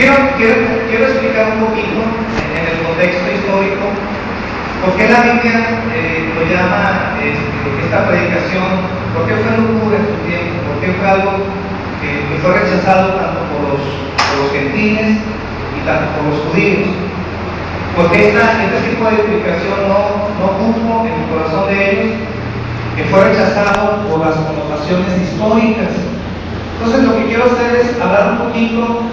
Quiero explicar un poquito en el contexto histórico por qué la Biblia lo llama esta predicación, por qué fue locura en su tiempo, por qué fue algo que fue rechazado tanto por los gentiles y tanto por los judíos. Porque este tipo de explicación no cupo en el corazón de ellos, que fue rechazado por las connotaciones históricas. Entonces lo que quiero hacer es hablar un poquito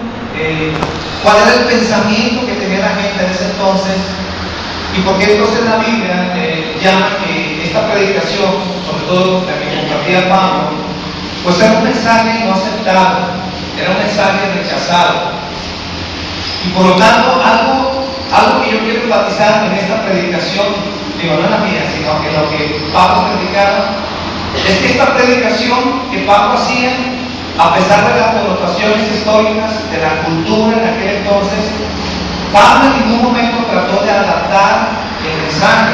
cuál era el pensamiento que tenía la gente en ese entonces y por qué entonces la Biblia llama que esta predicación, sobre todo la que compartía Pablo, pues era un mensaje no aceptado, era un mensaje rechazado. Y por lo tanto, algo que yo quiero enfatizar en esta predicación, digo, no en la mía, sino en lo que Pablo predicaba, es que esta predicación que Pablo hacía, a pesar de las connotaciones históricas de la cultura en aquel entonces, Pablo en ningún momento trató de adaptar el mensaje.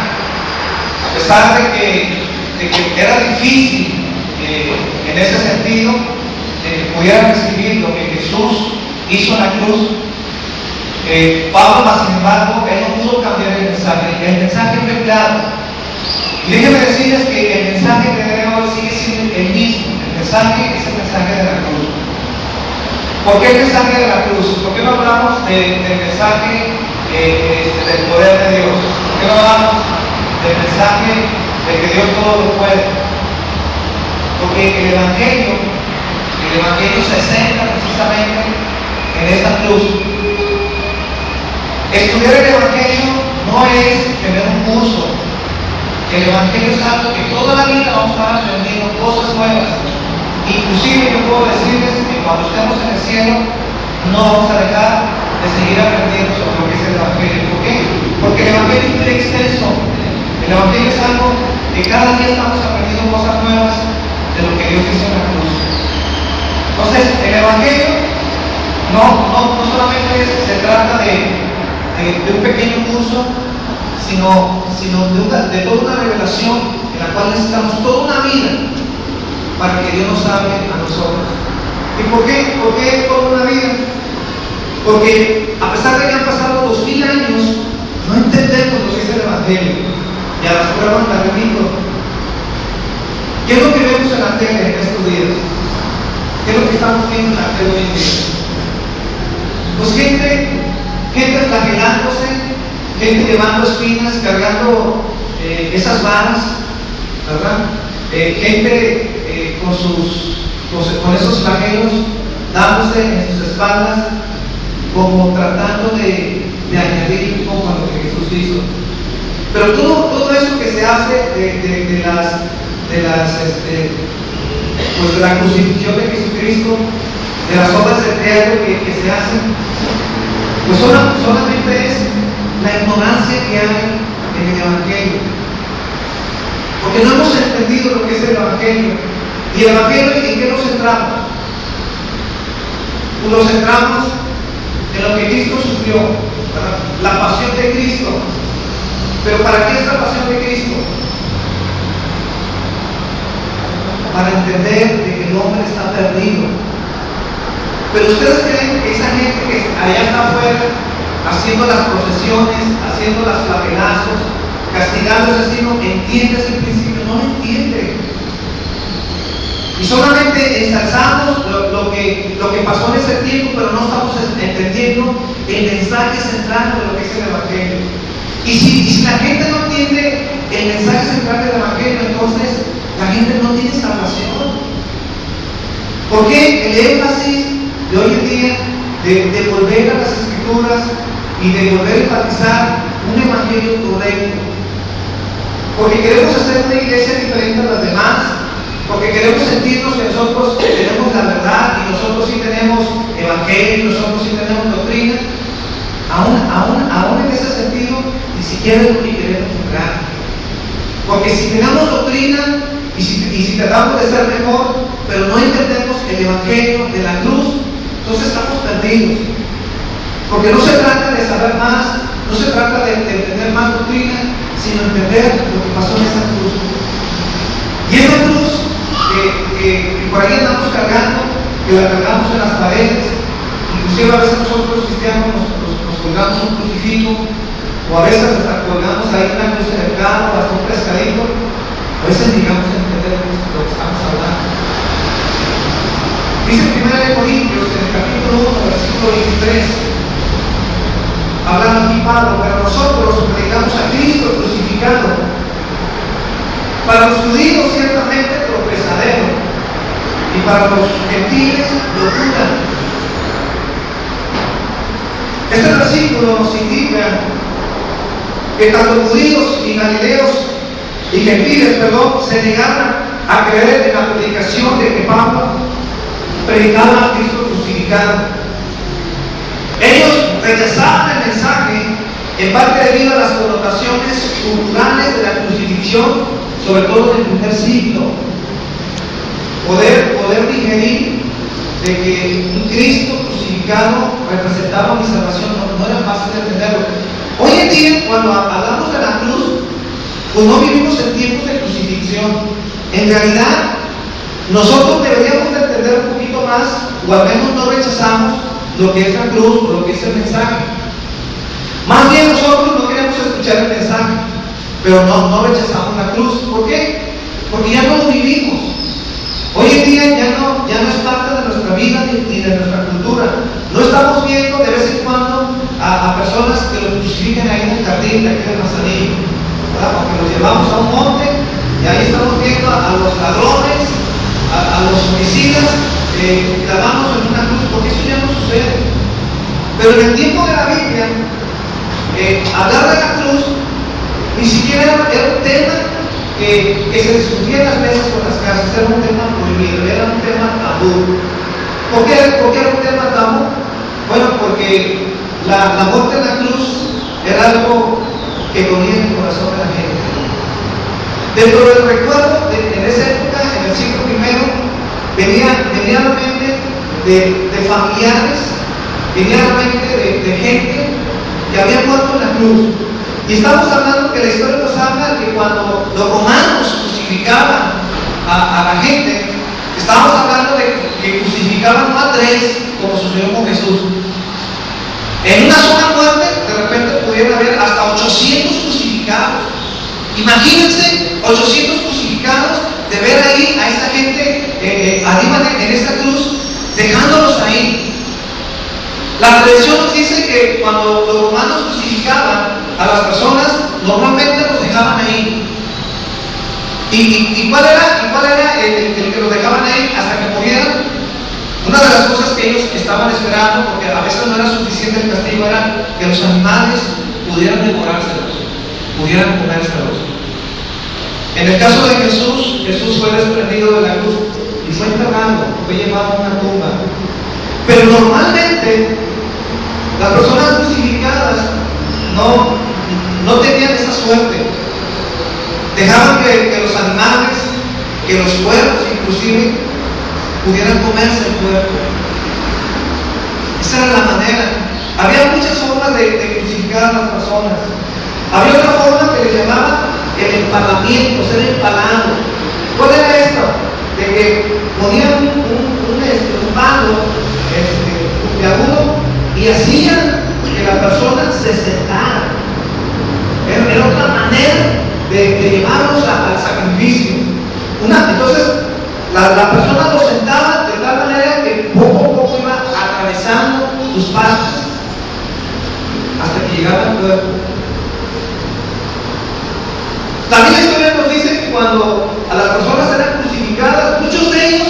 A pesar de que era difícil en ese sentido, que pudieran recibir lo que Jesús hizo en la cruz, Pablo, más sin embargo, él no pudo cambiar el mensaje fue claro. Y déjenme decirles que el mensaje que de hoy sigue siendo el mismo. El mensaje es el mensaje de la cruz. ¿Por qué el mensaje de la cruz? ¿Por qué no hablamos del mensaje del poder de Dios? ¿Por qué no hablamos del mensaje de que Dios todo lo puede? Porque el Evangelio se centra precisamente en esa cruz. Estudiar el Evangelio no es tener un curso. El Evangelio es algo que toda la vida vamos a estar aprendiendo cosas nuevas. Inclusive yo puedo decirles que cuando estemos en el cielo no vamos a dejar de seguir aprendiendo sobre lo que es el Evangelio. ¿Por qué? Porque el Evangelio es muy extenso. El Evangelio es algo que cada día estamos aprendiendo cosas nuevas de lo que Dios hizo en la cruz. Entonces, el Evangelio no solamente se trata de un pequeño curso, sino de toda una revelación en la cual necesitamos toda una vida para que Dios nos hable a nosotros. ¿Y por qué toda una vida? Porque a pesar de que han pasado 2000 años, no entendemos lo que es el Evangelio. Y a las pruebas me remito. ¿Qué es lo que vemos en la tele en estos días? ¿Qué es lo que estamos viendo en la tele hoy en día? Pues gente flagelándose, gente llevando espinas, cargando esas varas, ¿verdad? Gente con esos flagelos dándose en sus espaldas, como tratando de añadir un poco a lo que Jesús hizo. Pero todo eso que se hace de la crucifixión de Jesucristo, de las obras de teatro que se hacen, pues solamente es la ignorancia que hay en el Evangelio. Porque no hemos entendido lo que es el Evangelio. ¿Y el Evangelio en qué nos centramos? Pues nos centramos en lo que Cristo sufrió, ¿verdad? La pasión de Cristo. ¿Pero para qué es la pasión de Cristo? Para entender de que el hombre está perdido. Pero ustedes creen que esa gente que allá está afuera, haciendo las procesiones, haciendo las flagelazos, castigando ese destino, entiende ese principio? No lo entiende. Y solamente ensalzamos lo que pasó en ese tiempo, pero no estamos entendiendo el mensaje central de lo que es el Evangelio. Y si la gente no entiende el mensaje central del Evangelio, entonces la gente no tiene salvación. ¿Por qué el énfasis de hoy en día de volver a las Escrituras y de volver a enfatizar un Evangelio correcto? Porque queremos hacer una iglesia diferente a las demás, porque queremos sentirnos que nosotros tenemos la verdad y nosotros sí tenemos Evangelio, nosotros sí tenemos doctrina. Aún en ese sentido, ni siquiera es lo que queremos lograr. Porque si tenemos doctrina y si tratamos de ser mejor, pero no entendemos el Evangelio de la cruz, entonces estamos perdidos. Porque no se trata de saber más, no se trata de tener más doctrina, sino entender lo que pasó en esa cruz. Y esa cruz que por ahí andamos cargando, que la cargamos en las paredes, Inclusive a veces nosotros los cristianos nos colgamos un crucifijo, o a veces hasta colgamos ahí una cruz en el carro, hasta un pescadito. A veces llegamos a entender lo que estamos hablando. Dice en 1 Corintios, en el capítulo 1, versículo 23, hablando aquí Pablo, pero nosotros predicamos a Cristo crucificado. Para los judíos ciertamente tropezadero, y para los gentiles locura. Este versículo nos indica que tanto judíos y galileos y gentiles, se negaron a creer en la predicación de que Pablo predicaba a Cristo crucificado. Ellos rechazaban el mensaje en parte debido a las connotaciones culturales de la crucifixión, sobre todo en el primer siglo. Poder digerir de que un Cristo crucificado representaba mi salvación no era fácil de entenderlo. Hoy en día, cuando hablamos de la cruz, pues no vivimos en tiempos de crucifixión. En realidad, nosotros deberíamos de entender un poquito más, o al menos no rechazamos lo que es la cruz o lo que es el mensaje. Más bien nosotros no queremos escuchar el mensaje, pero no rechazamos la cruz. ¿Por qué? Porque ya no lo vivimos. Hoy en día ya no es parte de nuestra vida ni de nuestra cultura. No estamos viendo de vez en cuando a personas que los crucifican ahí en el jardín de aquí de Manzanillo, ¿verdad? Porque los llevamos a un monte y ahí estamos viendo a los ladrones, a los homicidas, clavamos en una cruz, porque eso ya no sucede. Pero en el tiempo de la Biblia, hablar de la cruz ni siquiera era un tema que se discutía en las mesas o en las casas, era un tema prohibido, era un tema tabú. ¿Por qué era un tema tabú? Bueno, porque la muerte en la cruz era algo que dolía en el corazón de la gente. Dentro del recuerdo, en esa época, en el siglo I, venía a la mente de familiares, venía a la mente de gente que había muerto en la cruz. Y estamos hablando que la historia nos habla que cuando los romanos crucificaban a la gente, estamos hablando de que crucificaban no a 3, como sucedió con Jesús. En una sola muerte, de repente pudieron haber hasta 800 crucificados. Imagínense 800 crucificados, de ver ahí a esta gente arriba en esa cruz, dejándolos ahí. La tradición nos dice que cuando los romanos crucificaban a las personas, normalmente los dejaban ahí. ¿Y cuál era el que los dejaban ahí hasta que murieran? Una de las cosas que ellos estaban esperando, porque a veces no era suficiente el castigo, era que los animales pudieran devorárselos, pudieran comérselos. En el caso de Jesús fue desprendido de la cruz y fue enterrado, fue llevado a una tumba. Pero normalmente las personas crucificadas no tenían esa suerte. Dejaban que los animales, que los cuervos inclusive, pudieran comerse el cuerpo. Esa era la manera. Había muchas formas de crucificar a las personas. Había otra forma que le llamaban el empalamiento, ser empalado. ¿Cuál era esta? De que ponían un palo de agudo y hacían que la persona se sentara. Era otra manera de llevarlos al sacrificio. Entonces, la persona lo sentaba de tal manera que poco a poco iba atravesando sus partes hasta que llegaba al cuerpo. También la historia nos dice que cuando a las personas eran crucificadas, muchos de ellos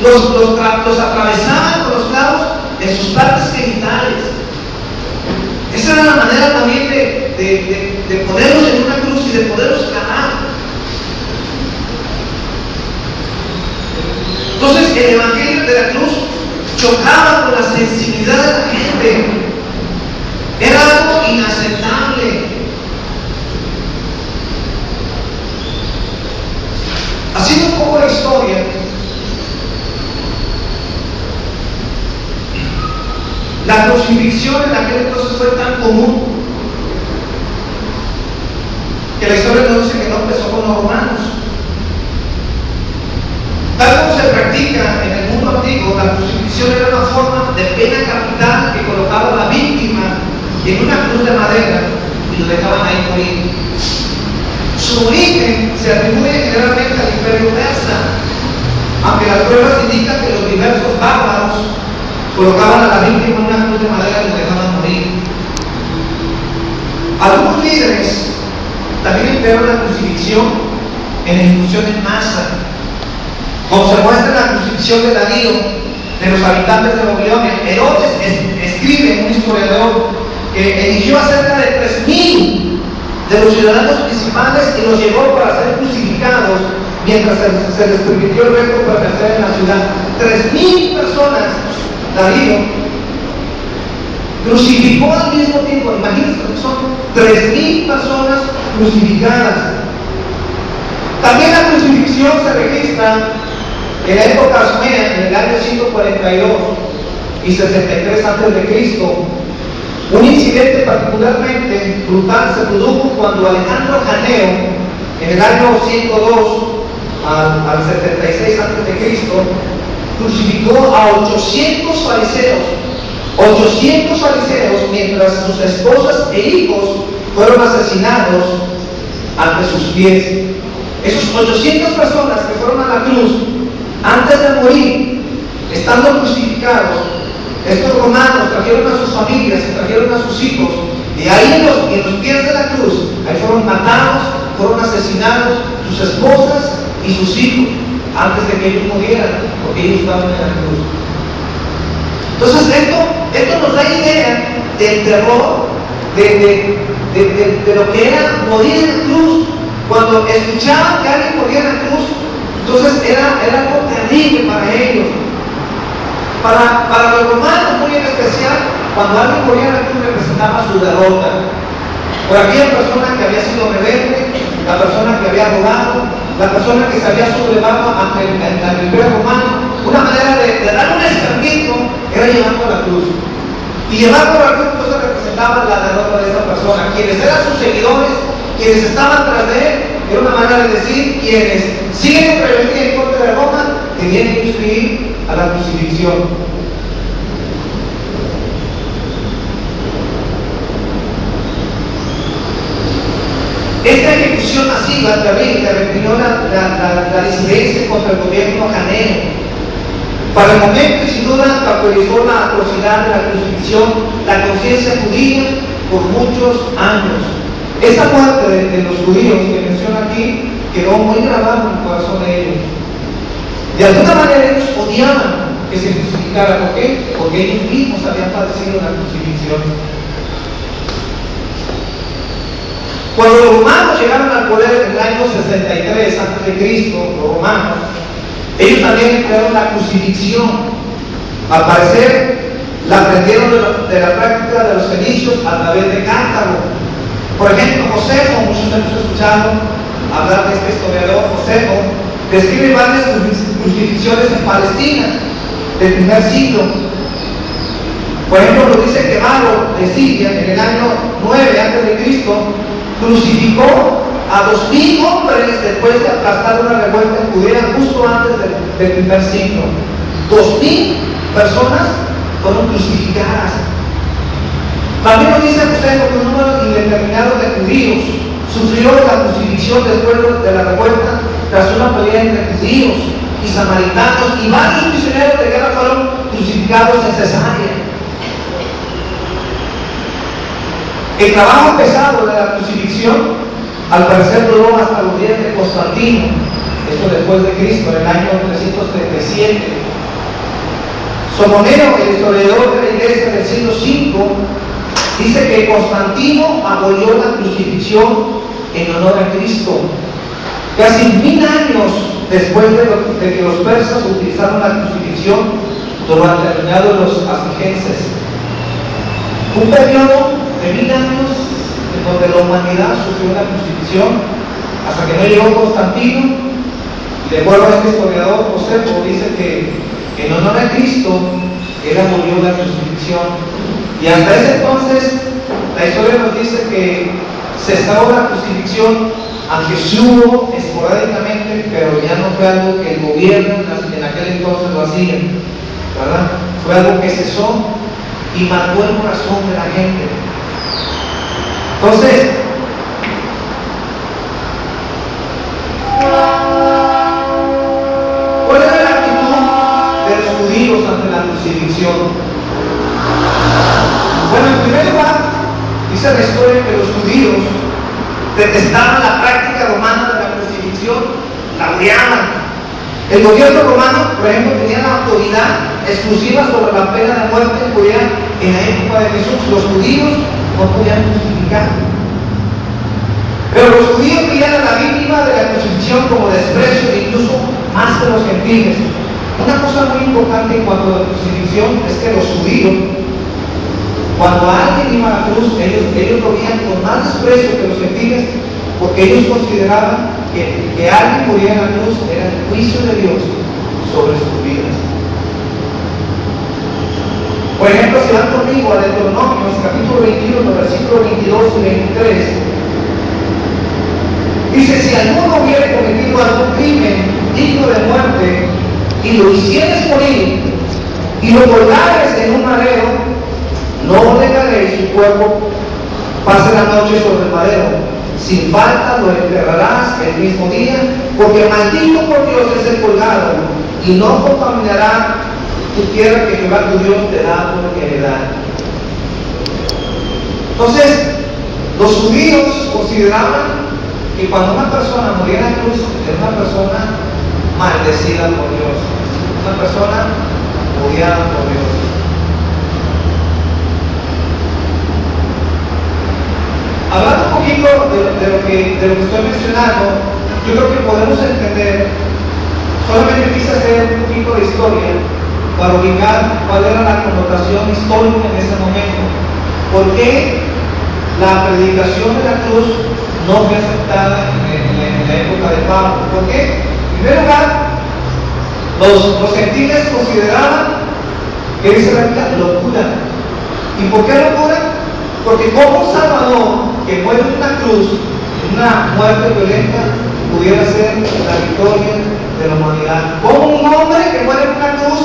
los atravesaban con los clavos en sus partes genitales. Esa era la manera también de ponerlos en una cruz y de poderlos clavar. Entonces el evangelio de la cruz chocaba con la sensibilidad de la gente. Era algo inaceptable. Haciendo un poco la historia, la crucifixión en aquel entonces fue tan común que la historia nos dice que no empezó con los romanos. Tal como se practica en el mundo antiguo, la crucifixión era una una forma de pena capital que colocaba a la víctima en una cruz de madera y lo dejaban ahí morir. Su origen se atribuye generalmente al Imperio Persa, aunque las pruebas indican que los diversos bárbaros colocaban a la víctima en una cruz de madera y lo dejaban morir. Algunos líderes también emplearon la crucifixión en ejecución en masa, como se muestra en la crucifixión de Darío, de los habitantes de Babilonia. Herodes escribe, un historiador, que eligió a cerca de 3,000 de los ciudadanos principales y los llevó para ser crucificados mientras se les permitió el resto permanecer en la ciudad. 3,000 personas, Darío crucificó al mismo tiempo. Imagínense, son 3,000 personas crucificadas. También la crucifixión se registra en la época asumea, en el año 142 y 63 a.C. Un incidente particularmente brutal se produjo cuando Alejandro Caneo, en el año 102 al 76 a.C., crucificó a 800 fariseos. 800 fariseos, mientras sus esposas e hijos fueron asesinados ante sus pies. Esos 800 personas que fueron a la cruz, antes de morir, estando crucificados, estos romanos trajeron a sus familias, trajeron a sus hijos, y ahí en los pies de la cruz, ahí fueron matados, fueron asesinados sus esposas y sus hijos, antes de que ellos murieran, porque ellos estaban en la cruz. Entonces esto nos da idea del terror, de lo que era morir en la cruz. Cuando escuchaban que alguien moría en la cruz, entonces era algo terrible para ellos. Para los romanos, muy en especial, cuando alguien moría en la cruz representaba su derrota. Por aquella persona que había sido rebelde, la persona que había robado, la persona que se había sublevado ante el Imperio Romano, una manera de dar un escarmiento era llevarlo a la cruz. Y llevarlo a la cruz entonces representaba la derrota de esa persona. Quienes eran sus seguidores, quienes estaban tras de él, era una manera de decir, quienes siguen en rebeldía en contra de Roma, tenían que ir a la crucifixión. Esta ejecución masiva terrible reprimió la disidencia contra el gobierno caneo. Para el momento, sin duda, actualizó la atrocidad de la crucifixión, la conciencia judía por muchos años. Esa parte de los judíos que menciona aquí quedó muy grabada en el corazón de ellos. De alguna manera ellos odiaban que se crucificara. ¿Por qué? Porque ellos mismos habían padecido la crucifixión. Cuando los romanos llegaron al poder en el año 63 a.C., los romanos, ellos también emplearon la crucifixión. Al parecer, la aprendieron de la práctica de los fenicios a través de Cartago. Por ejemplo, Josefo, muchos hemos escuchado hablar de este historiador. Josefo describe varias crucifixiones en Palestina del primer siglo. Por ejemplo, lo dice que Varo de Siria, en el año 9 a.C., crucificó a 2,000 hombres después de aplastar una revuelta en Judea justo antes del primer siglo. 2,000 personas fueron crucificadas. También nos dice Josefo que un número indeterminado de judíos sufrió la crucifixión después de la revuelta tras una pelea entre judíos y samaritanos, y varios prisioneros de guerra fueron crucificados en Cesarea. El trabajo pesado de la crucifixión, al parecer, duró hasta los días de Constantino, esto después de Cristo, en el año 337. Somoneo, el historiador de la iglesia del siglo V, dice que Constantino abolió la crucifixión en honor a Cristo. Casi 1000 años después de que los persas utilizaron la crucifixión durante el reinado de los asigenses. Un periodo de 1000 años en donde la humanidad sufrió la crucifixión hasta que no llegó Constantino. Y de acuerdo a este historiador, Josefo dice que en honor a Cristo él abolió la crucifixión, y hasta ese entonces la historia nos dice que cesó la crucifixión, aunque sí hubo esporádicamente, pero ya no fue algo que el gobierno en aquel entonces lo hacía, ¿verdad? fue algo que cesó y marcó el corazón de la gente. Entonces, ¿cuál era la actitud de los judíos ante la crucifixión? Bueno, en primer lugar, dice la historia que los judíos detestaban la práctica romana de la crucifixión, la odiaban. El gobierno romano, por ejemplo, tenía la autoridad exclusiva sobre la pena de muerte en la época de Jesús. Los judíos no podían crucificar. Pero los judíos veían a la víctima de la crucifixión como desprecio, incluso más que los gentiles. Una cosa muy importante en cuanto a la crucifixión es que los judíos, cuando alguien iba a la cruz, ellos lo veían con más desprecio que los gentiles, porque ellos consideraban que alguien muriera en la cruz era el juicio de Dios sobre sus vidas. Por ejemplo, si van conmigo a Deuteronomios, capítulo 21, versículos 22 y 23, dice: si alguno hubiere cometido algún crimen digno de muerte, y lo hicieres morir, y lo colgares en un madero, no dejaréis su cuerpo pase la noche sobre el madero. Sin falta lo enterrarás el mismo día, porque maldito por Dios es el colgado, y no contaminará tu tierra que Jehová tu Dios te da por heredad. Entonces, los judíos consideraban que cuando una persona muriera en cruz, era una persona maldecida por Dios, una persona odiada por Dios. Hablando un poquito de lo que estoy mencionando, yo creo que podemos entender, solamente quise hacer un poquito de historia para ubicar cuál era la connotación histórica en ese momento. ¿Por qué la predicación de la cruz no fue aceptada en la época de Pablo? ¿Por qué? En primer lugar, los gentiles consideraban que esa era la locura. ¿Y por qué locura? Porque como un Salvador que muere en una cruz, en una muerte violenta, pudiera ser la victoria de la humanidad. Como un hombre que muere en una cruz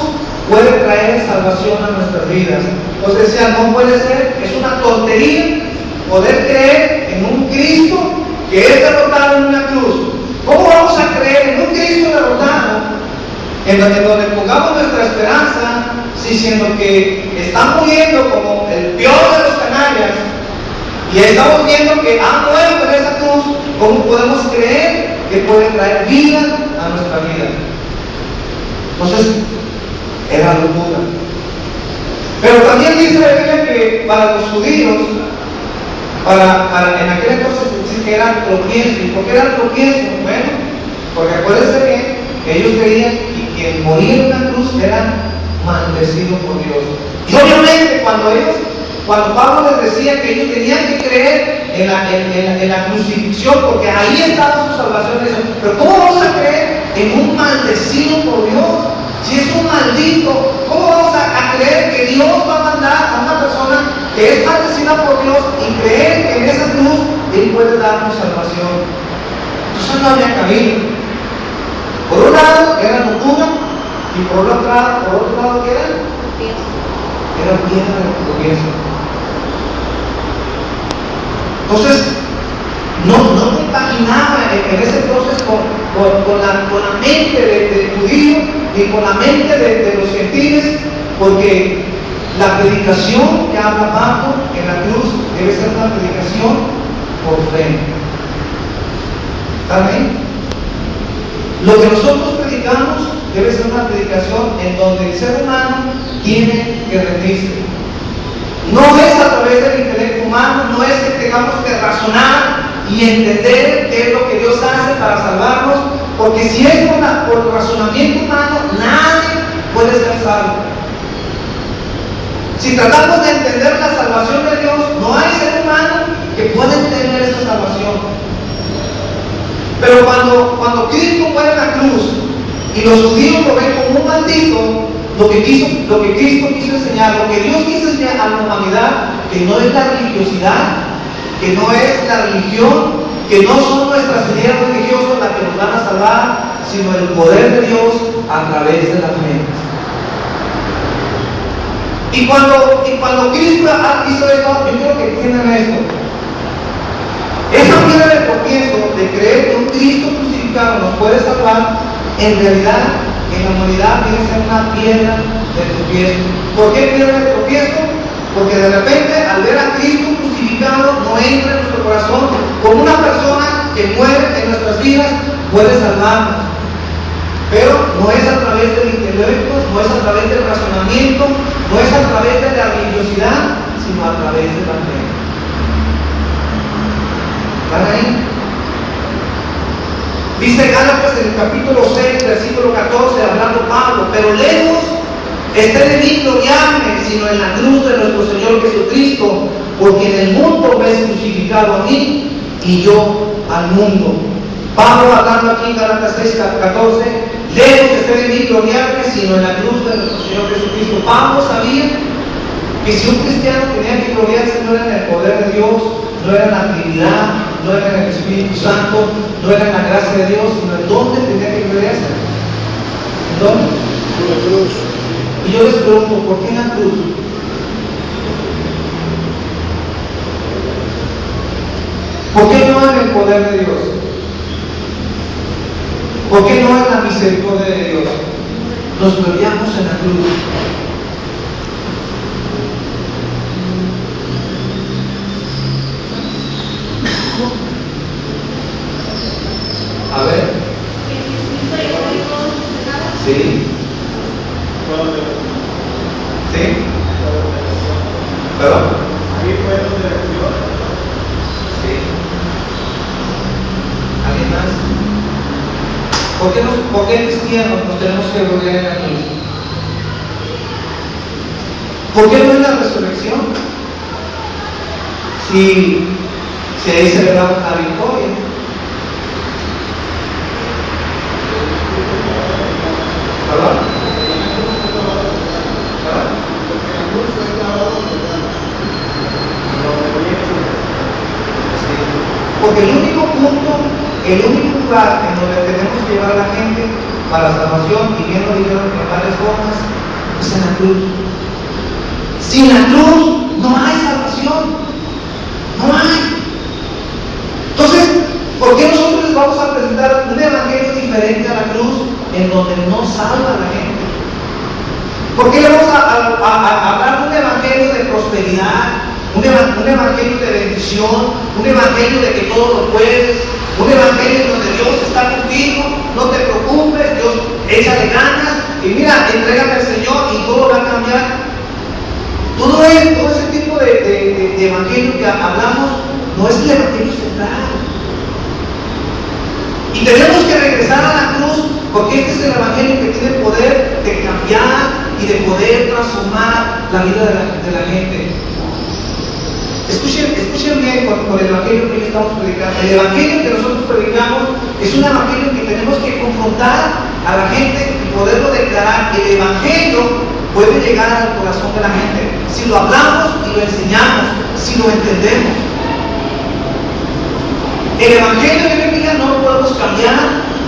puede traer salvación a nuestras vidas. Entonces decían, no puede ser, es una tontería poder creer en un Cristo que es derrotado en una cruz. ¿Cómo vamos a creer en un Cristo derrotado en donde pongamos nuestra esperanza, siendo que está muriendo como el peor de los canallas, y estamos viendo que ha muerto en esa cruz? ¿Cómo podemos creer que puede traer vida a nuestra vida? Entonces, era locura. Pero también dice la Biblia que para los judíos, en aquel entonces se dice que era tropiezo. ¿Y por qué era tropiezo? Bueno, porque acuérdense que ellos creían que quien moría en una cruz era maldecido por Dios. Y obviamente cuando Pablo les decía que ellos tenían que creer en la crucifixión, porque ahí estaba su salvación, decían, pero ¿cómo vamos a creer en un maldecido por Dios? Si es un maldito, ¿cómo vamos a creer que Dios va a mandar a una persona que es maldecida por Dios y creer que en esa cruz Él puede darnos salvación? Entonces no había camino. Por un lado era locura, y por otro lado ¿qué era? Era piedra de tropiezo. Entonces, no me imaginaba en ese entonces con la mente del judío ni con la mente de los gentiles, porque la predicación que habla Pablo en la cruz debe ser una predicación por fe. ¿Está bien? Lo que nosotros predicamos debe ser una predicación en donde el ser humano tiene que rendirse. No es a través del intelecto humano, no es que tengamos que razonar y entender qué es lo que Dios hace para salvarnos, porque si es por razonamiento humano, nadie puede ser salvo. Si tratamos de entender la salvación de Dios, no hay ser humano que pueda entender esa salvación. Pero cuando Cristo muere en la cruz y los judíos lo ven como un maldito, lo que Cristo quiso enseñar, lo que Dios quiso enseñar a la humanidad, que no es la religiosidad, que no es la religión, que no son nuestras ideas religiosas las que nos van a salvar, sino el poder de Dios a través de la fe. Y cuando Cristo hizo esto, yo quiero que entiendan esto. Esa piedra de tropiezo de creer que un Cristo crucificado nos puede salvar, en realidad, en la humanidad viene a ser una piedra de tropiezo. ¿Por qué piedra de tropiezo? Porque de repente, al ver a Cristo crucificado, no entra en nuestro corazón como una persona que muere en nuestras vidas, puede salvarnos. Pero no es a través del intelecto, no es a través del razonamiento, no es a través de la religiosidad, sino a través de la fe. ¿Están ahí? Dice Gálatas en el capítulo 6, versículo 14, hablando Pablo: pero lejos esté de mí gloriarme, sino en la cruz de nuestro Señor Jesucristo, porque en el mundo me es crucificado a mí y yo al mundo. Pablo hablando aquí en Gálatas 6, 14, lejos esté de mí gloriarme, sino en la cruz de nuestro Señor Jesucristo. Pablo sabía que si un cristiano tenía que gloriarse, no era en el poder de Dios, no era en la Trinidad, no era en el Espíritu Santo, no era en la gracia de Dios, sino en dónde tenía que gloriarse. ¿En dónde? En la cruz. Y yo les pregunto, ¿por qué en la cruz? ¿Por qué no en el poder de Dios? ¿Por qué no en la misericordia de Dios? Nos gloriamos en la cruz. A ver. Sí. ¿Sí? ¿Perdón? Ahí fue donde Dios. Sí. ¿Alguien más? ¿Por qué cristianos nos tenemos que gloriar en la cruz? ¿Por qué no en la resurrección? Si ahí celebramos la victoria. ¿Perdón? Porque el único lugar en donde tenemos que llevar a la gente para la salvación, y bien lo dijeron en varias formas, es en la cruz. Sin la cruz no hay salvación. No hay. Entonces, ¿por qué nosotros les vamos a presentar un evangelio diferente a la cruz en donde no salva a la gente? ¿Por qué le vamos a hablar de un evangelio de prosperidad, un evangelio de bendición, un evangelio de que todo lo puedes, un evangelio donde Dios está contigo, no te preocupes, Dios échale ganas y mira, entrégame al Señor y todo va a cambiar? Todo ese tipo de evangelio que hablamos no es el evangelio central. Y tenemos que regresar a la cruz, porque este es el evangelio que tiene poder de cambiar y de poder transformar la vida de la gente. Escuchen bien con el evangelio que hoy estamos predicando. El evangelio que nosotros predicamos es un evangelio que tenemos que confrontar a la gente y poderlo declarar. El evangelio puede llegar al corazón de la gente si lo hablamos y lo enseñamos, si lo entendemos. El evangelio de hoy en día no lo podemos cambiar,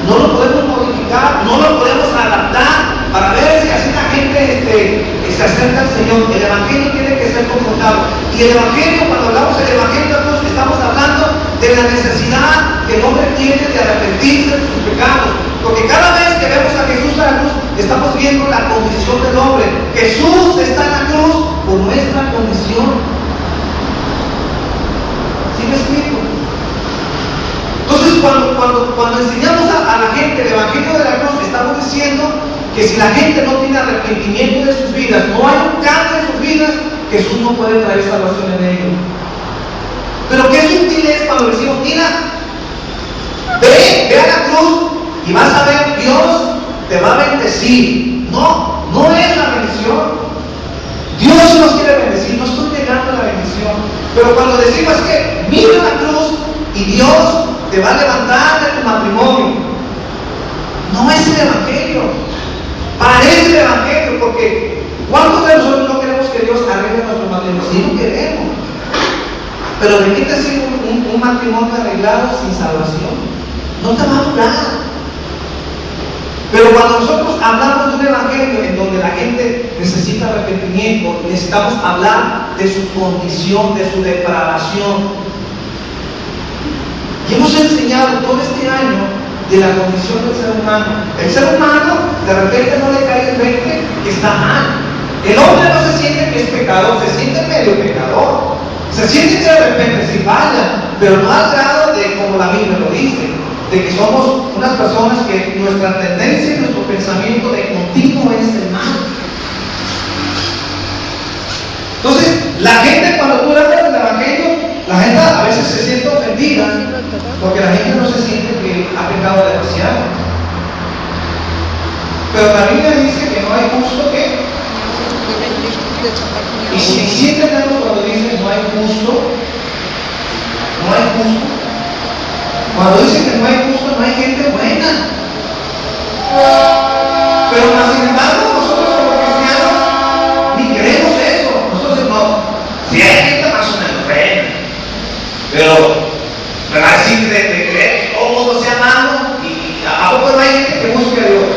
no lo podemos modificar, no lo podemos adaptar para ver si así la gente se acerca al Señor. El evangelio tiene que ser confrontado. Y el evangelio, cuando hablamos del evangelio de Dios, estamos hablando de la necesidad que el hombre tiene de arrepentirse de sus pecados. Porque cada vez que vemos a Jesús a la cruz, estamos viendo la condición del hombre. Jesús está en la cruz por nuestra condición. ¿Sí me explico? Entonces, cuando enseñamos a la gente el evangelio de la cruz, estamos diciendo que si la gente no tiene arrepentimiento de sus vidas, no hay un cambio en sus vidas, Jesús no puede traer salvación en ellos. Pero qué sutil es cuando decimos, mira, ve a la cruz y vas a ver, Dios te va a bendecir. No es la bendición. Dios nos quiere bendecir, no estoy negando la bendición. Pero cuando decimos que mira la cruz y Dios te va a levantar de tu matrimonio, no es el evangelio. Parece el evangelio, porque ¿cuántos de nosotros no queremos que Dios arregle nuestro matrimonio? Sí, lo queremos. Pero ¿de qué te sirve un matrimonio arreglado sin salvación? No te va a durar. Pero cuando nosotros hablamos de un evangelio en donde la gente necesita arrepentimiento, necesitamos hablar de su condición, de su depravación. Y hemos enseñado todo este año de la condición del ser humano. El ser humano de repente no le cae el 20 que está mal. El hombre no se siente que es pecador, se siente medio pecador. Se siente que de repente sí falla, pero no al grado de como la Biblia lo dice, de que somos unas personas que nuestra tendencia y nuestro pensamiento de continuo es el mal. Entonces, la gente cuando tú le hablas del evangelio, la gente a veces se siente ofendida porque la gente no se siente que ha pecado demasiado. Pero la Biblia dice que no hay justo que. Y si entendemos cuando dice no hay justo, no hay justo. Cuando dice que no hay justo, no hay gente buena. Pero más sin embargo, nosotros como cristianos ni queremos eso. Nosotros decimos, si hay gente más o menos buena, pero me va a decir de creer que todo mundo sea malo y a poco no hay gente que busque a Dios.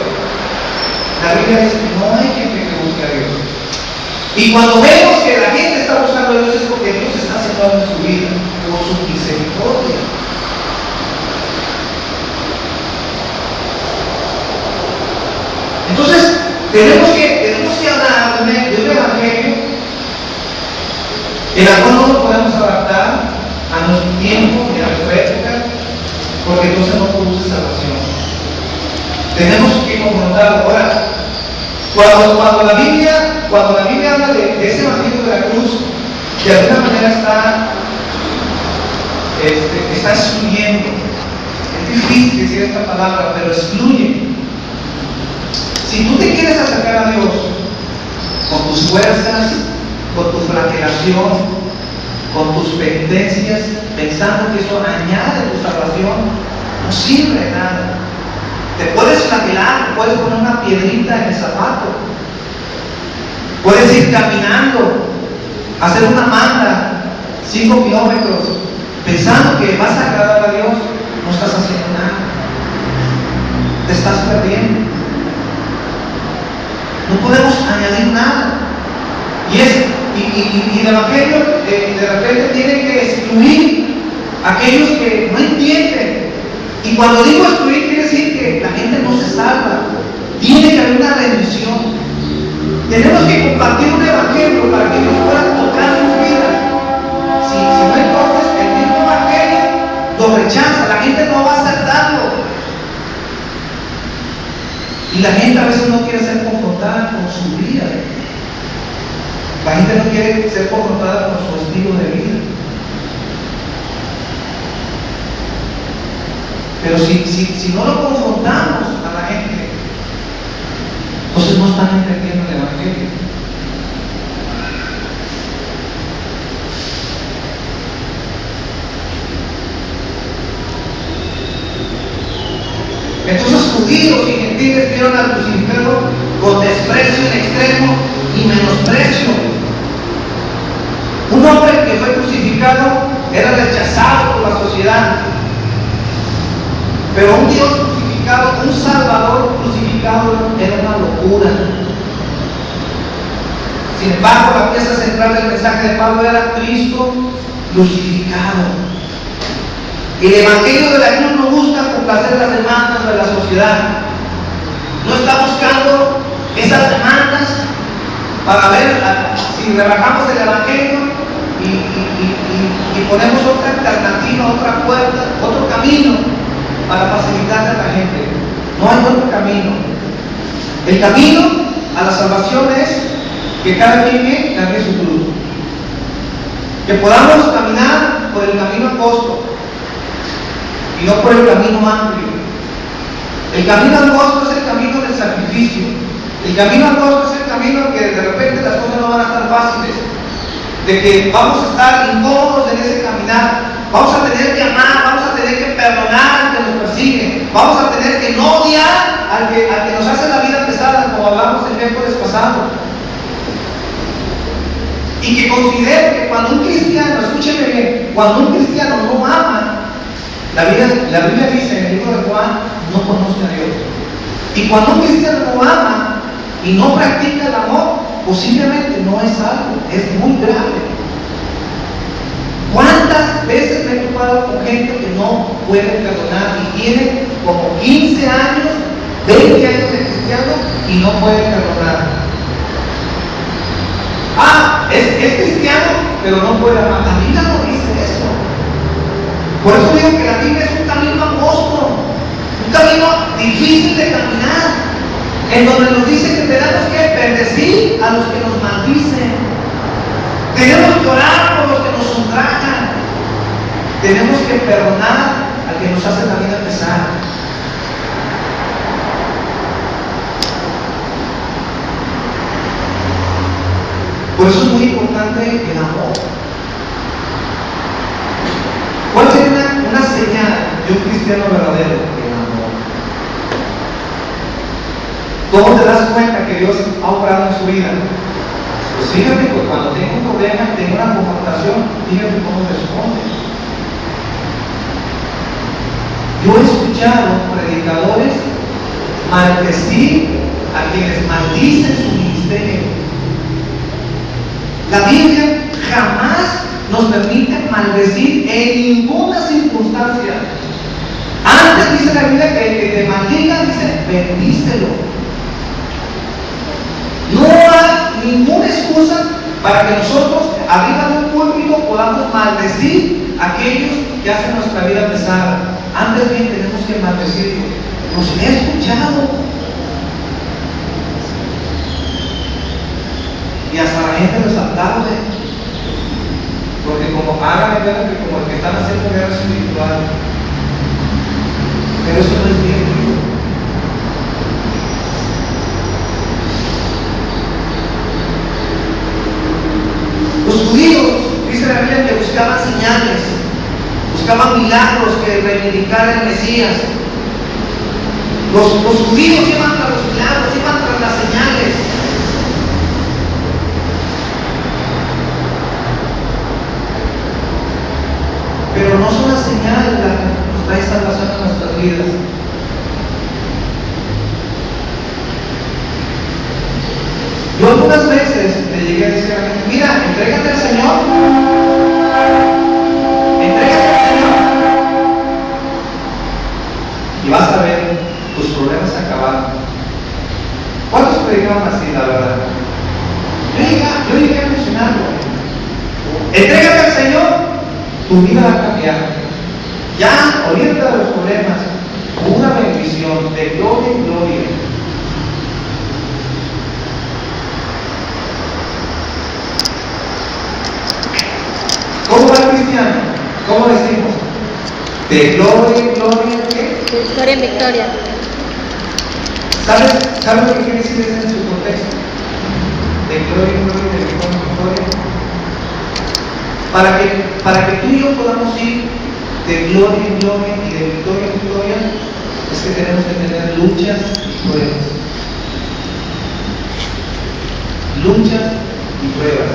La Biblia dice que no hay gente que busque a Dios. Y cuando vemos que la gente está buscando a Dios es porque Dios está haciendo algo en su vida por su misericordia. Entonces, tenemos que hablar de un evangelio en el cual no lo podemos adaptar a nuestro tiempo y a nuestra época, porque entonces no produce salvación. Tenemos que confrontarlo. Ahora, cuando la Biblia habla de ese evangelio de la cruz, de alguna manera está excluyendo. Es difícil decir esta palabra, pero excluye. Si tú te quieres acercar a Dios con tus fuerzas, con tu flagelación, con tus penitencias, pensando que eso añade tu salvación, no sirve de nada. Te puedes flagelar, puedes poner una piedrita en el zapato, puedes ir caminando, hacer una manda, 5 kilómetros, pensando que vas a agradar a Dios, no estás haciendo nada, te estás perdiendo. No podemos añadir nada. Y el evangelio de repente tiene que excluir a aquellos que no entienden. Y cuando digo excluir, quiere decir que la gente no se salva. Tiene que haber una redención. Tenemos que compartir un evangelio para que Dios pueda tocar sus vidas. Si no, entonces el mismo evangelio lo rechaza. La gente no va a aceptarlo. Y la gente a veces no quiere ser confrontada con su vida. La gente no quiere ser confrontada con su estilo de vida. Pero si no lo confrontamos a la gente, entonces no están entendiendo el evangelio. Entonces judíos y gentiles vieron al crucificado con desprecio en extremo y menosprecio. Un hombre que fue crucificado era rechazado por la sociedad. Pero un Dios crucificado, un Salvador crucificado era una locura. Sin embargo, la pieza central del mensaje de Pablo era Cristo crucificado. El evangelio de la cruz no busca complacer las demandas de la sociedad. No está buscando esas demandas para ver si rebajamos el evangelio y ponemos otra alternativa, otra puerta, otro camino para facilitarle a la gente. No hay otro camino. El camino a la salvación es que cada quien cargue su cruz. Que podamos caminar por el camino angosto y no por el camino amplio. El camino angosto es el camino del sacrificio. El camino angosto es el camino que de repente las cosas no van a estar fáciles, de que vamos a estar incómodos en ese caminar, vamos a tener que amar, vamos a tener que perdonar al que nos persigue, vamos a tener que no odiar al que nos hace la vida pesada, como hablamos el miércoles pasado. Y que considere que cuando un cristiano, escúcheme bien, cuando un cristiano no ama, la Biblia dice en el libro de Juan, no conoce a Dios. Y cuando un cristiano no ama y no practica el amor, posiblemente no es algo, es muy grave. ¿Cuántas veces me he topado con gente que no puede perdonar y tiene como 15 años, 20 años de cristiano y no puede perdonar? Es cristiano, pero no puede amar. La Biblia no dice eso. Por eso digo que la Biblia es un camino angosto, un camino difícil de caminar, en donde nos dice que tenemos que bendecir a los que nos maldicen, tenemos que orar por los que nos ultrajan, tenemos que perdonar al que nos hace la vida pesada. Por eso es muy importante el amor. ¿Cuál sería una señal de un cristiano verdadero? El amor. ¿Cómo te das cuenta que Dios ha obrado en su vida? Pues fíjate, pues cuando tengo un problema, tengo una confrontación, fíjate cómo respondes. Yo he escuchado predicadores maldecir a quienes maldicen su ministerio. La Biblia jamás nos permite maldecir en ninguna circunstancia. Antes dice la Biblia que el que te maldiga, dice, bendícelo. No hay ninguna excusa para que nosotros, arriba de un púlpito, podamos maldecir a aquellos que hacen nuestra vida pesada. Antes bien tenemos que maldecirlos. Los he escuchado. Y hasta la gente los aplaude, porque como hagan que como el que están haciendo guerra espiritual, pero eso no es bíblico. Los judíos, dice la Biblia, que buscaban señales, buscaban milagros que reivindicaran el Mesías. Los judíos iban tras los milagros, iban tras las señales. Pero no son las señales las que nos trae salvación a nuestras vidas. Yo algunas veces le llegué a decir a la gente, mira, entrégate al Señor. Entrégate al Señor. Y vas a ver tus problemas acabar. ¿Cuántos predicaban así, la verdad? Yo llegué a mencionarlo. Entrégate al Señor. Tu vida va a cambiar. Ya, olvídate de los problemas. Una bendición de gloria en gloria. ¿Cómo va el cristiano? ¿Cómo decimos? De gloria en gloria, ¿qué? De victoria en victoria. ¿Sabes lo que quiere decir eso en su contexto? De gloria en gloria, de victoria en victoria. Para que tú y yo podamos ir de gloria en gloria y de victoria en victoria, es que tenemos que tener luchas y pruebas. Luchas y pruebas.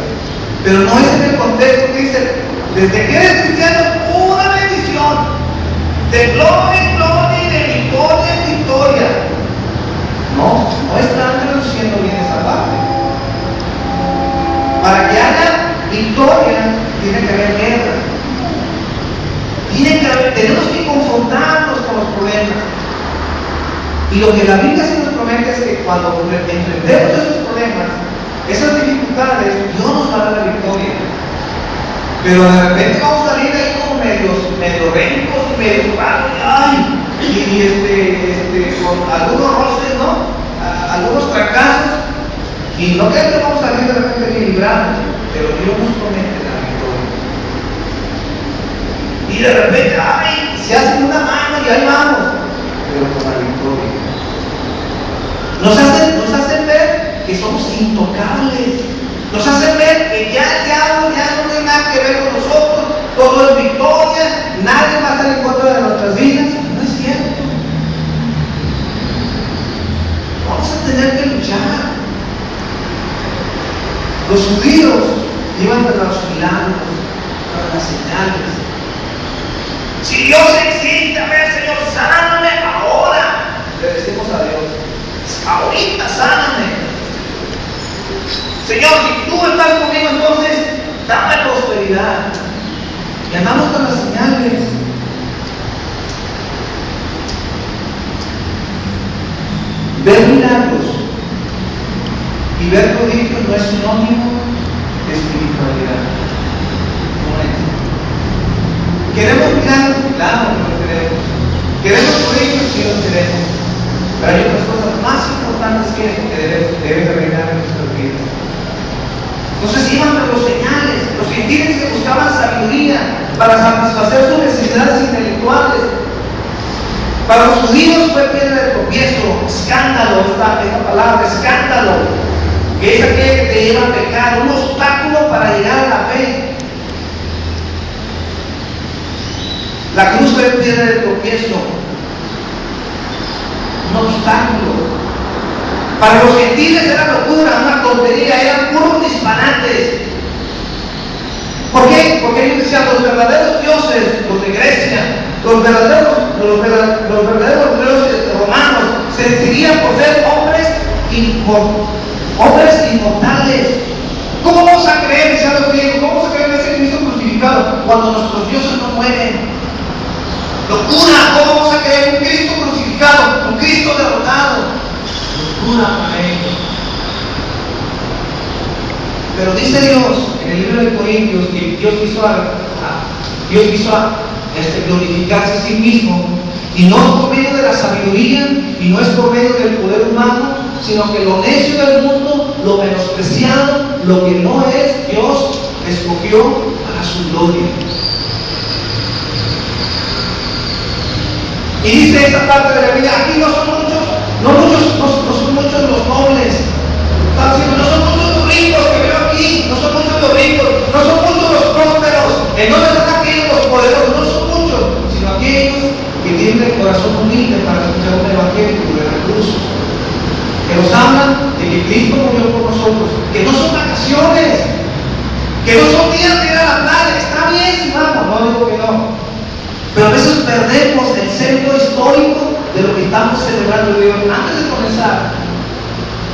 Pero no es en el contexto que dice, desde que eres cristiano, una bendición. De gloria en gloria y de victoria en victoria. No están traduciendo bien esa parte. Para que haya victoria, tiene que haber guerra. Tenemos que confrontarnos con los problemas. Y lo que la Biblia sí nos promete es que cuando enfrentemos esos problemas, esas dificultades, Dios nos va a dar la victoria. Pero de repente vamos a salir ahí como medio rencos, medio raros, con algunos roces, ¿no? Algunos fracasos. Y no creo que vamos a salir de repente bien librados, pero Dios nos promete la victoria. Y de repente, se hace una mano y ahí vamos, pero con la victoria. Nos hacen ver que somos intocables. Nos hacen ver que ya el diablo ya no tiene nada que ver con nosotros, todo es victoria, nadie va a estar en contra de nuestras vidas. No es cierto. Vamos a tener que luchar. Los judíos iban tras los milagros, tras las señales. Si Dios existe, a ver, Señor, sáname ahora. Le decimos a Dios. Ahorita sáname. Señor, si tú estás conmigo, entonces dame prosperidad. Y andamos con las señales. Ver milagros y ver prodigios no es sinónimo de espiritualidad. No es. ¿Queremos milagros? Claro, los queremos. ¿Queremos prodigios? Sí, los queremos. Pero hay otras cosas más importantes que eso que debe reinar en nuestras vidas. Entonces iban a los señales. Los gentiles que buscaban sabiduría para satisfacer sus necesidades intelectuales. Para los judíos fue piedra de tropiezo, escándalo, esta palabra, escándalo, que es aquel que te lleva a pecar, un obstáculo para llegar a la fe. La cruz fue piedra de tropiezo, un obstáculo. Para los gentiles era locura, una tontería, eran puros disparates. ¿Por qué? Porque ellos decían, los verdaderos dioses, los de Grecia, los verdaderos dioses romanos, se decidirían por ser hombres inmortales. ¿Cómo vamos a creer, decían los griegos, cómo vamos a creer en ese Cristo crucificado cuando nuestros dioses no mueren? Locura, ¿cómo vamos a creer en un Cristo crucificado, un Cristo derrotado? Locura para ellos. Pero dice Dios en el libro de Corintios que Dios quiso glorificarse a sí mismo, y no es por medio de la sabiduría y no es por medio del poder humano, sino que lo necio del mundo, lo menospreciado, lo que no es, Dios escogió para su gloria. Y dice esta parte de la Biblia, aquí no son muchos los nobles. Está diciendo, no son muchos los ricos que veo aquí, no son muchos los ricos, no son muchos los prósperos. ¿En dónde están aquellos los poderosos? No son muchos, sino aquellos que tienen el corazón humilde para escuchar un evangelio de la cruz. Que nos hablan de que Cristo murió por nosotros, que no son vacaciones, que no son días de ir a la playa. Está bien si vamos, no digo que no. Pero a veces perdemos el centro histórico de lo que estamos celebrando hoy. Antes de comenzar,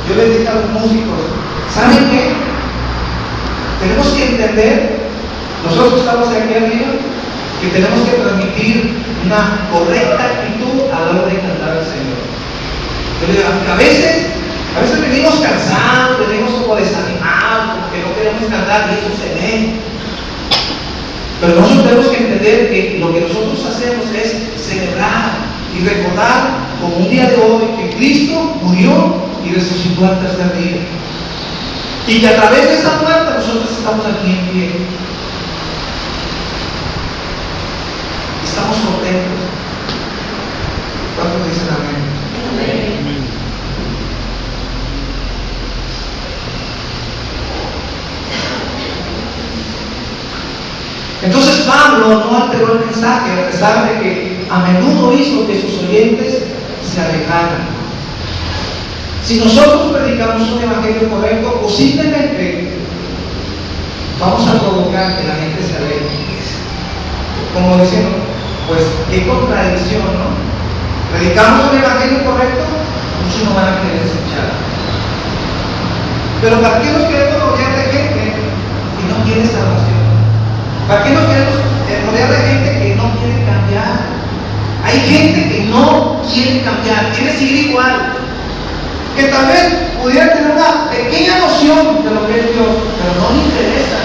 yo les dije a los músicos, ¿saben qué? Tenemos que entender, nosotros que estamos aquí arriba, que tenemos que transmitir una correcta actitud a la hora de cantar al Señor. Yo les digo, a veces venimos cansados, venimos como desanimados, como que no queremos cantar, y eso se ve. Pero nosotros tenemos que entender que lo que nosotros hacemos es celebrar y recordar como un día de hoy que Cristo murió y resucitó al tercer día. Y que a través de esa muerte nosotros estamos aquí en pie. Estamos contentos. ¿Cuántos dicen amén? Amén. Entonces Pablo no alteró el mensaje, a pesar de que a menudo hizo que sus oyentes se alejaran. Si nosotros predicamos un evangelio correcto, posiblemente vamos a provocar que la gente se aleje. Como diciendo, pues qué contradicción, ¿no? Predicamos un evangelio correcto, muchos no van a querer escuchar. Pero ¿para qué nos queremos rodear de gente que no quiere salvación? ¿Para qué nos queremos rodear de gente que no quiere cambiar? Hay gente que no quiere cambiar, quiere seguir igual, que tal vez pudiera tener una pequeña noción de lo que es Dios, pero no le interesa.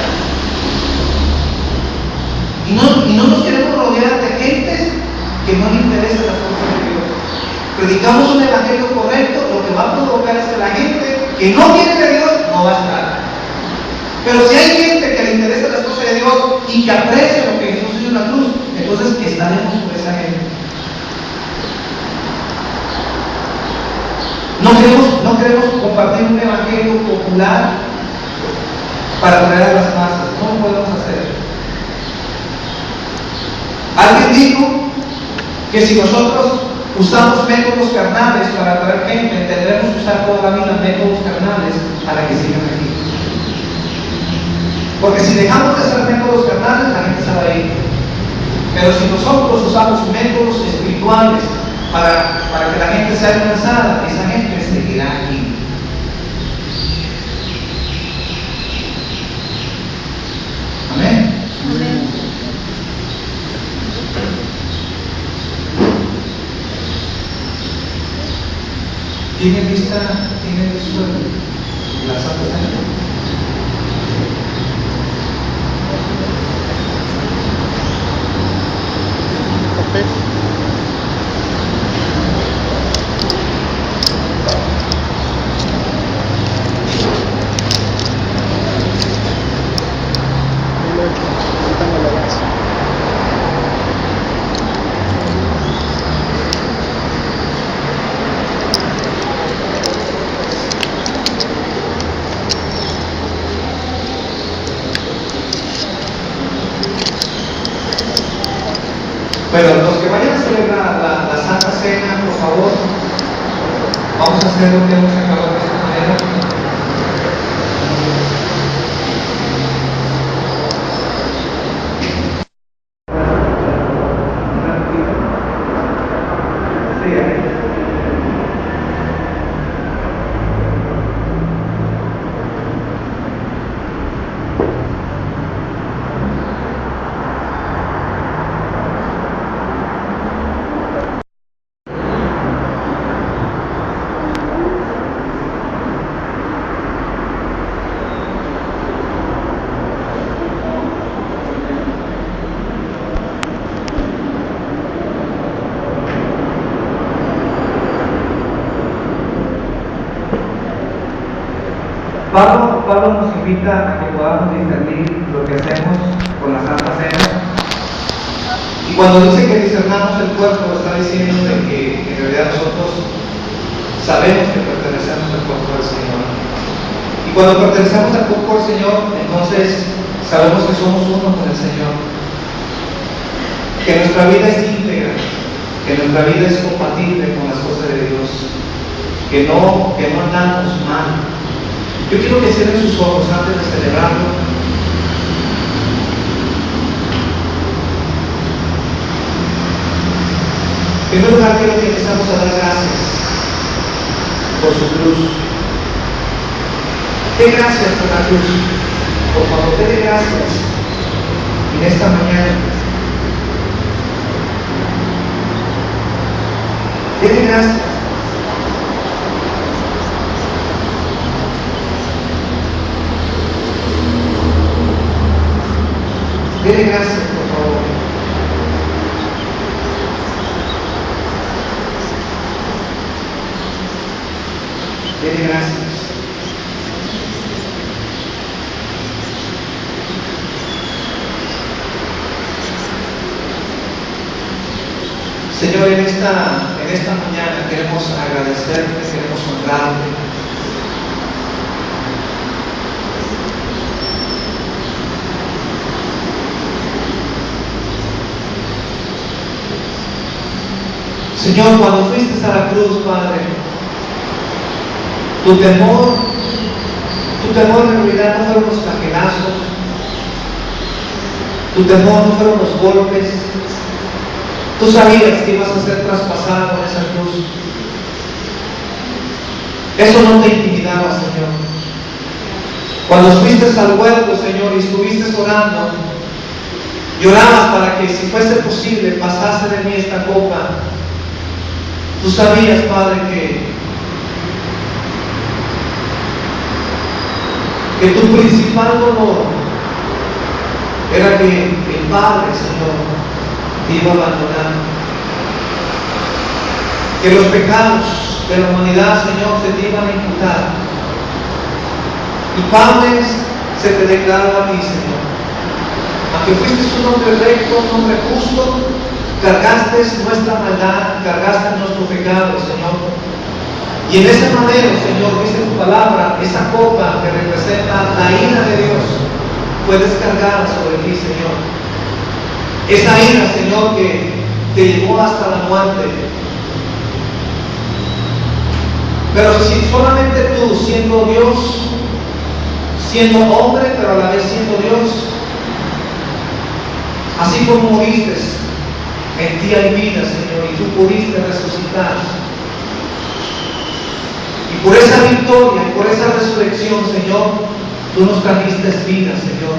Y no nos queremos rodear de gente que no le interesa las cosas de Dios. Predicamos un evangelio correcto, lo que va a provocar es que la gente que no quiere de Dios no va a estar. Pero si hay gente que le interesa las cosas de Dios y que aprecia lo que Jesús hizo en la cruz, entonces estaremos por esa gente. No queremos compartir un evangelio popular para atraer a las masas. No lo podemos hacer. Alguien dijo que si nosotros usamos métodos carnales para atraer gente, tendremos que usar toda la vida métodos carnales para que sigan aquí. Porque si dejamos de hacer métodos carnales, la gente se va a ir. Pero si nosotros usamos métodos espirituales para que la gente sea alcanzada, esa gente seguirá aquí. Amén. Amén. ¿Tiene lista, tiene listo la Santa Cena? Bueno, los que vayan a celebrar la Santa Cena, por favor, vamos a hacer lo que hemos acabado de esta manera. Pablo nos invita a que podamos discernir lo que hacemos con la Santa Cena. Y cuando dice que discernamos el cuerpo, está diciendo de que en realidad nosotros sabemos que pertenecemos al cuerpo del Señor. Y cuando pertenecemos al cuerpo del Señor, entonces sabemos que somos uno con el Señor. Que nuestra vida es íntegra, que nuestra vida es compatible con las cosas de Dios, que no andamos mal. Yo quiero que cierren sus ojos antes de celebrarlo. En primer lugar, quiero que empezamos a dar gracias por su cruz. Dé gracias por la cruz. Por favor, dé gracias en esta mañana. Dé gracias. Dele gracias, por favor. Dele gracias. Señor, en esta mañana queremos agradecerte, queremos honrarte. Señor, cuando fuiste a la cruz, Padre, tu temor en realidad no fueron los flagelazos, tu temor no fueron los golpes. Tú sabías que ibas a ser traspasado en esa cruz. Eso no te intimidaba, Señor. Cuando fuiste al huerto, Señor, y estuviste orando, llorabas para que, si fuese posible, pasase de mí esta copa. Tú sabías, Padre, que tu principal dolor era que el Padre, Señor, te iba a abandonar. Que los pecados de la humanidad, Señor, se te iban a imputar. Y padres se te declaró a ti, Señor. Aunque fuiste un hombre recto, un hombre justo, cargaste nuestra maldad, cargaste nuestro pecado, Señor. Y en ese madero, Señor, dice tu palabra, esa copa que representa la ira de Dios fue descargada sobre ti, Señor. Esa ira, Señor, que te llevó hasta la muerte. Pero si solamente tú, siendo Dios, siendo hombre, pero a la vez siendo Dios, así como moriste, en ti hay vida, Señor, y tú pudiste resucitar. por esa victoria, por esa resurrección, Señor, tú nos trajiste vida, Señor.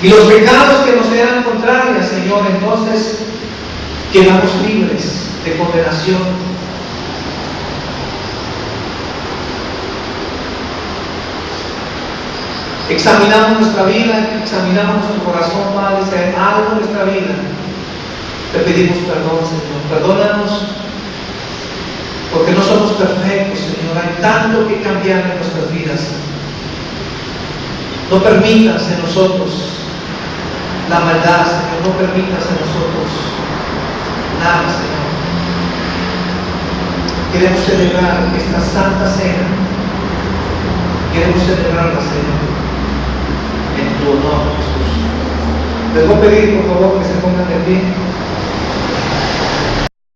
Y los pecados que nos eran contrarios, Señor, entonces quedamos libres de condenación. Examinamos nuestra vida, examinamos nuestro corazón, Padre, si hay algo en nuestra vida, te pedimos perdón, Señor. Perdónanos, porque no somos perfectos, Señor. Hay tanto que cambiar en nuestras vidas. No permitas en nosotros la maldad, Señor. No permitas en nosotros nada, Señor. Queremos celebrar esta santa cena. Queremos celebrarla, Señor, en tu honor, Jesús. Les voy a pedir, por favor, que se pongan de pie.